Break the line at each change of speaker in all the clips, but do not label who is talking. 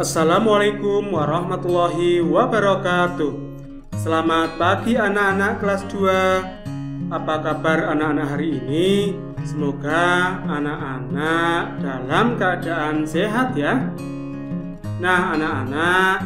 Assalamualaikum warahmatullahi wabarakatuh. Selamat pagi anak-anak kelas 2. Apa kabar anak-anak hari ini? Semoga anak-anak dalam keadaan sehat ya. Nah anak-anak,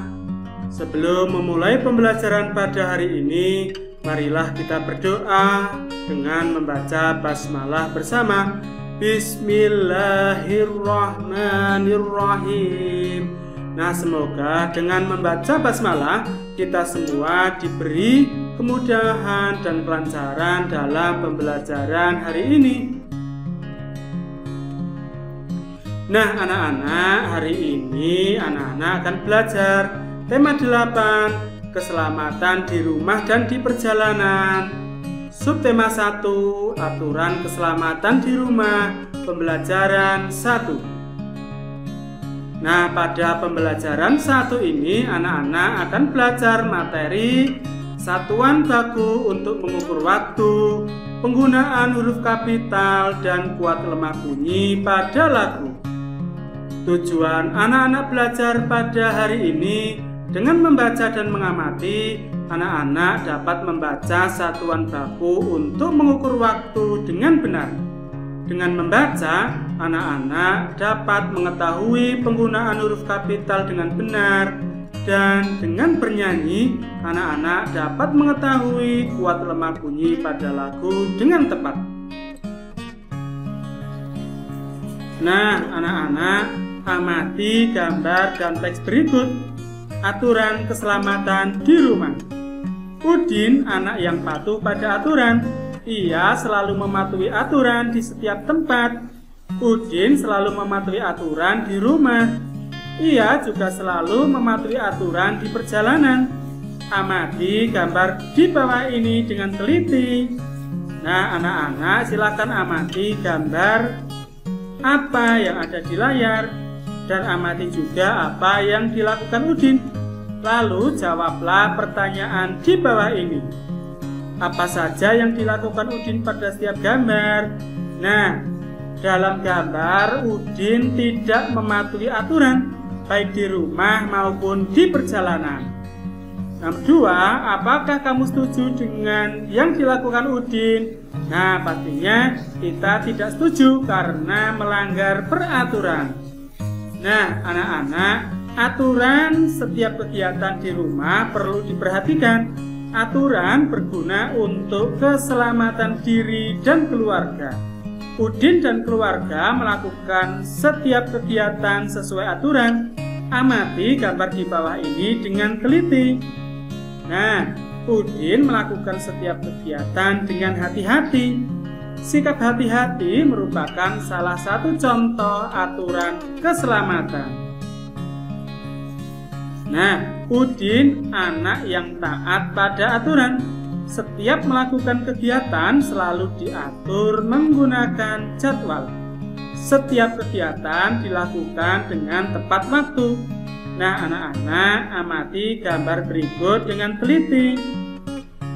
sebelum memulai pembelajaran pada hari ini, marilah kita berdoa dengan membaca basmalah bersama. Bismillahirrahmanirrahim. Nah, semoga dengan membaca basmalah kita semua diberi kemudahan dan kelancaran dalam pembelajaran hari ini. Nah, anak-anak, hari ini anak-anak akan belajar tema 8, keselamatan di rumah dan di perjalanan. Subtema 1, aturan keselamatan di rumah, pembelajaran 1. Nah, pada pembelajaran 1 ini anak-anak akan belajar materi satuan baku untuk mengukur waktu, penggunaan huruf kapital dan kuat lemah bunyi pada lagu. Tujuan anak-anak belajar pada hari ini dengan membaca dan mengamati, anak-anak dapat membaca satuan baku untuk mengukur waktu dengan benar. Dengan membaca, anak-anak dapat mengetahui penggunaan huruf kapital dengan benar, dan dengan bernyanyi, anak-anak dapat mengetahui kuat lemah bunyi pada lagu dengan tepat. Nah, anak-anak, amati gambar dan teks berikut. Aturan keselamatan di rumah. Udin anak yang patuh pada aturan. Ia selalu mematuhi aturan di setiap tempat. Udin selalu mematuhi aturan di rumah. Ia juga selalu mematuhi aturan di perjalanan. Amati gambar di bawah ini dengan teliti. Nah, anak-anak silakan amati gambar apa yang ada di layar dan amati juga apa yang dilakukan Udin. Lalu jawablah pertanyaan di bawah ini. Apa saja yang dilakukan Udin pada setiap gambar? Nah, dalam gambar Udin tidak mematuhi aturan, baik di rumah maupun di perjalanan. Nomor 2, apakah kamu setuju dengan yang dilakukan Udin? Nah, pastinya kita tidak setuju karena melanggar peraturan. Nah, anak-anak, aturan setiap kegiatan di rumah perlu diperhatikan. Aturan berguna untuk keselamatan diri dan keluarga. Udin dan keluarga melakukan setiap kegiatan sesuai aturan. Amati gambar di bawah ini dengan teliti. Nah, Udin melakukan setiap kegiatan dengan hati-hati. Sikap hati-hati merupakan salah satu contoh aturan keselamatan. Nah, Udin anak yang taat pada aturan. Setiap melakukan kegiatan selalu diatur menggunakan jadwal. Setiap kegiatan dilakukan dengan tepat waktu. Nah, anak-anak amati gambar berikut dengan teliti.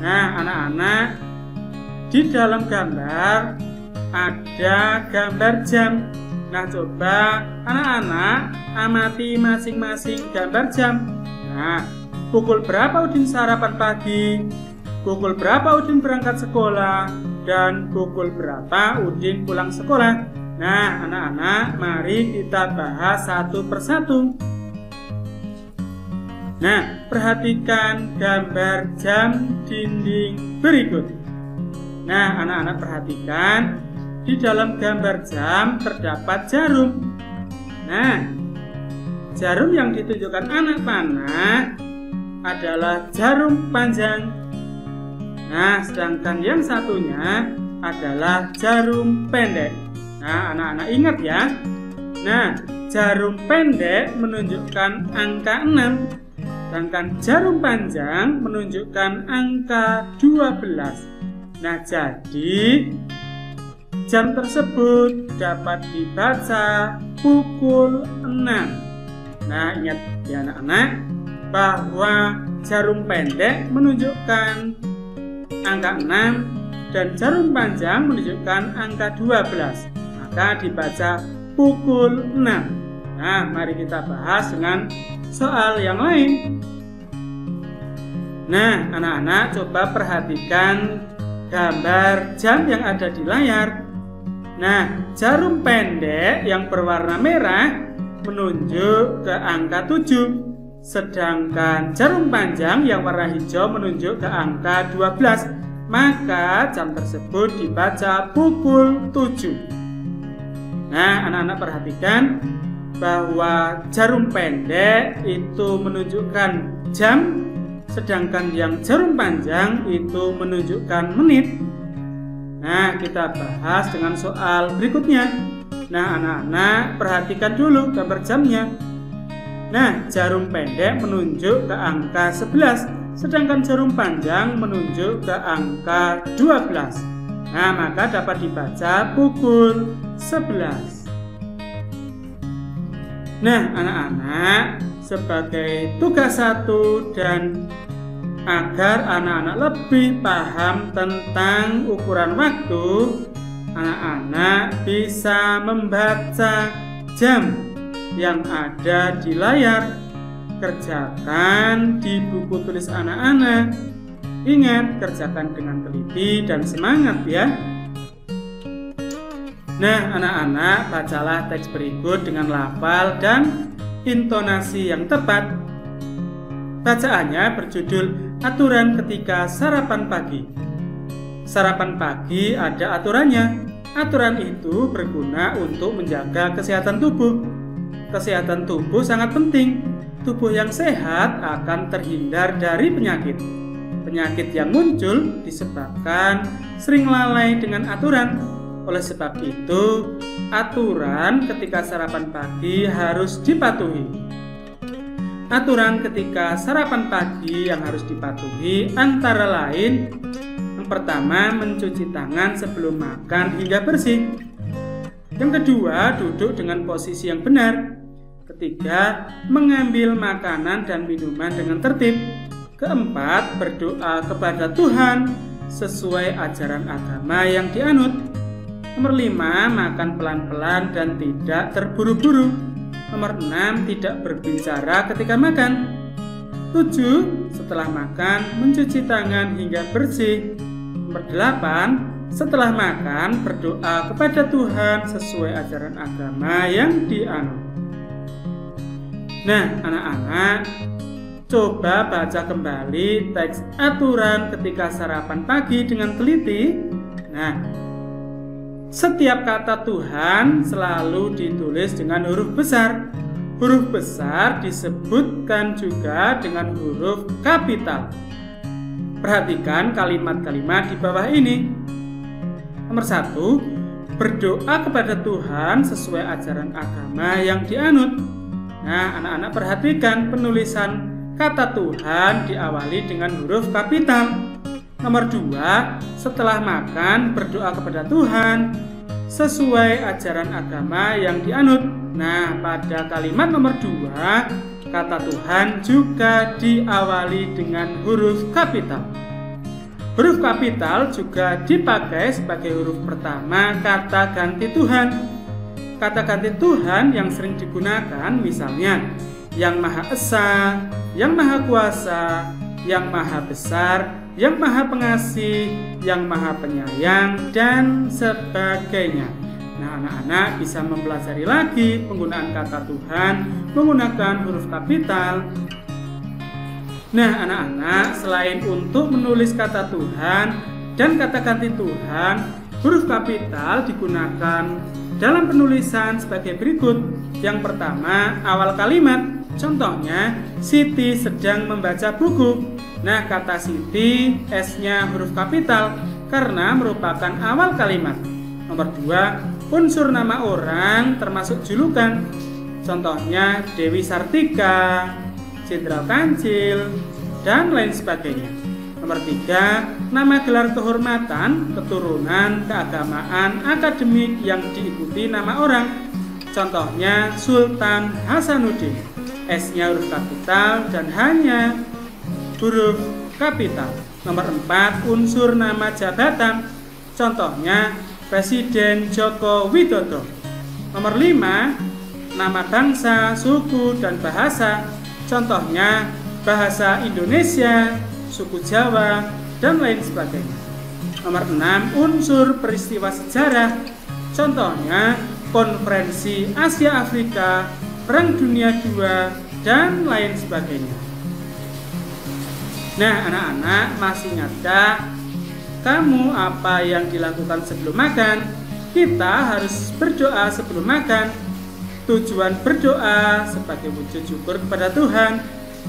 Nah, anak-anak, di dalam gambar ada gambar jam. Nah, coba anak-anak amati masing-masing gambar jam. Nah, pukul berapa Udin sarapan pagi? Pukul berapa Udin berangkat sekolah? Dan pukul berapa Udin pulang sekolah? Nah, anak-anak, mari kita bahas satu persatu. Nah, perhatikan gambar jam dinding berikut. Nah, anak-anak perhatikan. Di dalam gambar jam terdapat jarum. Nah, jarum yang ditunjukkan anak panah adalah jarum panjang. Nah, sedangkan yang satunya adalah jarum pendek. Nah, anak-anak ingat ya. Nah, jarum pendek menunjukkan angka 6, sedangkan jarum panjang menunjukkan angka 12. Nah, jadi jam tersebut dapat dibaca pukul 6. Nah, ingat ya anak-anak bahwa jarum pendek menunjukkan angka 6 dan jarum panjang menunjukkan angka 12. Maka dibaca pukul 6. Nah, mari kita bahas dengan soal yang lain. Nah, anak-anak coba perhatikan gambar jam yang ada di layar. Nah, jarum pendek yang berwarna merah menunjuk ke angka 7, sedangkan jarum panjang yang warna hijau menunjuk ke angka 12. Maka jam tersebut dibaca pukul 7. Nah, anak-anak perhatikan bahwa jarum pendek itu menunjukkan jam, sedangkan yang jarum panjang itu menunjukkan menit. Nah, kita bahas dengan soal berikutnya. Nah, anak-anak perhatikan dulu gambar jamnya. Nah, jarum pendek menunjuk ke angka 11, sedangkan jarum panjang menunjuk ke angka 12. Nah, maka dapat dibaca pukul 11. Nah, anak-anak, sebagai tugas 1 dan agar anak-anak lebih paham tentang ukuran waktu, anak-anak bisa membaca jam yang ada di layar. Kerjakan di buku tulis anak-anak. Ingat, kerjakan dengan teliti dan semangat ya. Nah, anak-anak, bacalah teks berikut dengan lafal dan intonasi yang tepat. Bacaannya berjudul Aturan Ketika Sarapan Pagi. Sarapan pagi ada aturannya. Aturan itu berguna untuk menjaga kesehatan tubuh. Kesehatan tubuh sangat penting. Tubuh yang sehat akan terhindar dari penyakit. Penyakit yang muncul disebabkan sering lalai dengan aturan. Oleh sebab itu, aturan ketika sarapan pagi harus dipatuhi. Aturan ketika sarapan pagi yang harus dipatuhi antara lain: yang pertama, mencuci tangan sebelum makan hingga bersih. Yang kedua, duduk dengan posisi yang benar. Ketiga, mengambil makanan dan minuman dengan tertib. Keempat, berdoa kepada Tuhan sesuai ajaran agama yang dianut. Nomor 5, makan pelan-pelan dan tidak terburu-buru. Nomor 6, tidak berbicara ketika makan. 7, setelah makan mencuci tangan hingga bersih. Nomor 8, setelah makan berdoa kepada Tuhan sesuai ajaran agama yang dianut. Nah, anak-anak, coba baca kembali teks aturan ketika sarapan pagi dengan teliti. Nah, setiap kata Tuhan selalu ditulis dengan huruf besar. Huruf besar disebutkan juga dengan huruf kapital. Perhatikan kalimat-kalimat di bawah ini. Nomor 1, berdoa kepada Tuhan sesuai ajaran agama yang dianut. Nah, anak-anak perhatikan penulisan kata Tuhan diawali dengan huruf kapital. Nomor 2, setelah makan berdoa kepada Tuhan sesuai ajaran agama yang dianut. Nah, pada kalimat nomor 2, kata Tuhan juga diawali dengan huruf kapital. Huruf kapital juga dipakai sebagai huruf pertama kata ganti Tuhan. Kata ganti Tuhan yang sering digunakan misalnya Yang Maha Esa, Yang Maha Kuasa, Yang Maha Besar, Yang Maha Pengasih, Yang Maha Penyayang, dan sebagainya. Nah, anak-anak bisa mempelajari lagi penggunaan kata Tuhan menggunakan huruf kapital. Nah, anak-anak, selain untuk menulis kata Tuhan dan kata ganti Tuhan, huruf kapital digunakan dalam penulisan sebagai berikut. Yang pertama, awal kalimat. Contohnya, Siti sedang membaca buku. Nah, kata Siti, S-nya huruf kapital karena merupakan awal kalimat. Nomor 2, unsur nama orang termasuk julukan. Contohnya, Dewi Sartika, Jenderal Kancil, dan lain sebagainya. Nomor 3, nama gelar kehormatan, keturunan, keagamaan, akademik yang diikuti nama orang. Contohnya, Sultan Hasanuddin. S-nya huruf kapital dan hanya huruf kapital. Nomor 4, unsur nama jabatan. Contohnya, Presiden Joko Widodo. Nomor 5, nama bangsa, suku, dan bahasa. Contohnya bahasa Indonesia, suku Jawa, dan lain sebagainya. Nomor 6, unsur peristiwa sejarah. Contohnya konferensi Asia Afrika, Perang Dunia II, dan lain sebagainya. Nah, anak-anak, masih ingatkah kamu apa yang dilakukan sebelum makan? Kita harus berdoa sebelum makan. Tujuan berdoa sebagai wujud syukur kepada Tuhan.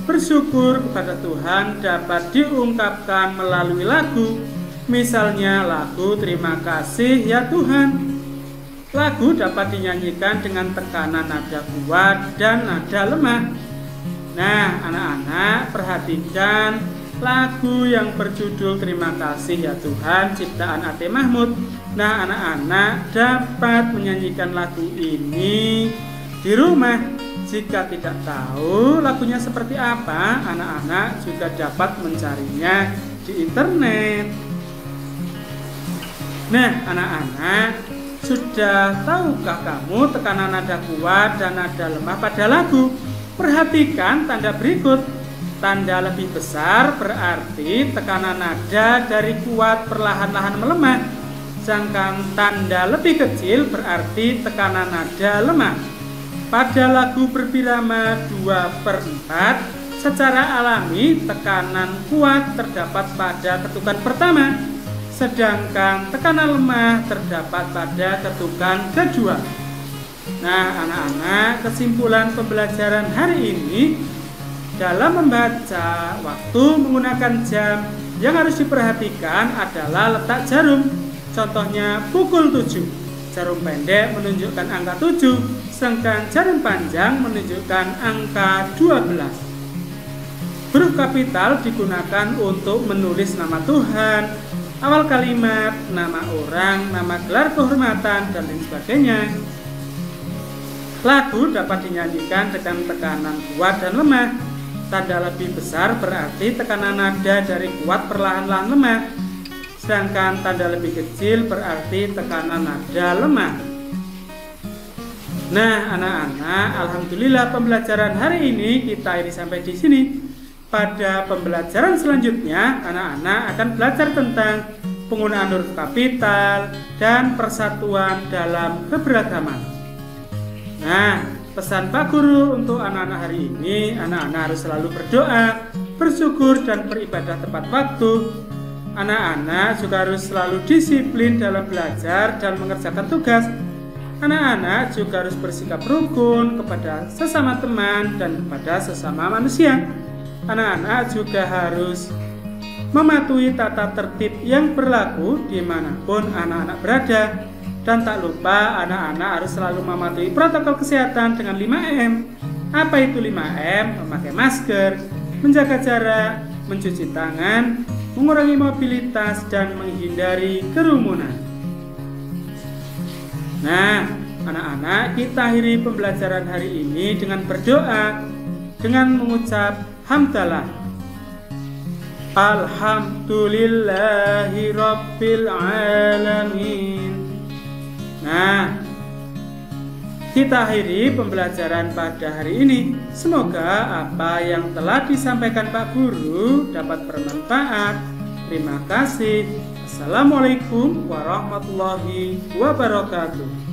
Bersyukur kepada Tuhan dapat diungkapkan melalui lagu. Misalnya lagu Terima Kasih Ya Tuhan. Lagu dapat dinyanyikan dengan tekanan nada kuat dan nada lemah. Nah, anak-anak, perhatikan lagu yang berjudul Terima Kasih Ya Tuhan ciptaan A.T. Mahmud. Nah, anak-anak dapat menyanyikan lagu ini di rumah. Jika tidak tahu lagunya seperti apa, anak-anak juga dapat mencarinya di internet. Nah, anak-anak, sudah tahukah kamu tekanan nada kuat dan nada lemah pada lagu? Perhatikan tanda berikut. Tanda lebih besar berarti tekanan nada dari kuat perlahan-lahan melemah. Sedangkan tanda lebih kecil berarti tekanan nada lemah. Pada lagu berbirama 2/4, secara alami tekanan kuat terdapat pada ketukan pertama, sedangkan tekanan lemah terdapat pada ketukan kedua. Nah, anak-anak, kesimpulan pembelajaran hari ini, dalam membaca waktu menggunakan jam, yang harus diperhatikan adalah letak jarum. Contohnya pukul 7. Jarum pendek menunjukkan angka 7, sedangkan jarum panjang menunjukkan angka 12. Huruf kapital digunakan untuk menulis nama Tuhan, awal kalimat, nama orang, nama gelar kehormatan, dan lain sebagainya. Lagu dapat dinyanyikan dengan tekanan kuat dan lemah. Tanda lebih besar berarti tekanan nada dari kuat perlahan-lahan lemah, sedangkan tanda lebih kecil berarti tekanan nada lemah. Nah, anak-anak, alhamdulillah pembelajaran hari ini kita akhiri sampai di sini. Pada pembelajaran selanjutnya, anak-anak akan belajar tentang penggunaan huruf kapital dan persatuan dalam keberagaman. Nah, pesan Pak Guru untuk anak-anak hari ini, anak-anak harus selalu berdoa, bersyukur, dan beribadah tepat waktu. Anak-anak juga harus selalu disiplin dalam belajar dan mengerjakan tugas. Anak-anak juga harus bersikap rukun kepada sesama teman dan kepada sesama manusia. Anak-anak juga harus mematuhi tata tertib yang berlaku dimanapun anak-anak berada. Dan tak lupa anak-anak harus selalu mematuhi protokol kesehatan dengan 5M. Apa itu 5M? Memakai masker, menjaga jarak, mencuci tangan, mengurangi mobilitas, dan menghindari kerumunan. Nah, anak-anak, kita akhiri pembelajaran hari ini dengan berdoa, dengan mengucap hamdalah. Alhamdulillahi Rabbil Alamin. Nah, kita akhiri pembelajaran pada hari ini. Semoga apa yang telah disampaikan Pak Guru dapat bermanfaat. Terima kasih. Assalamualaikum warahmatullahi wabarakatuh.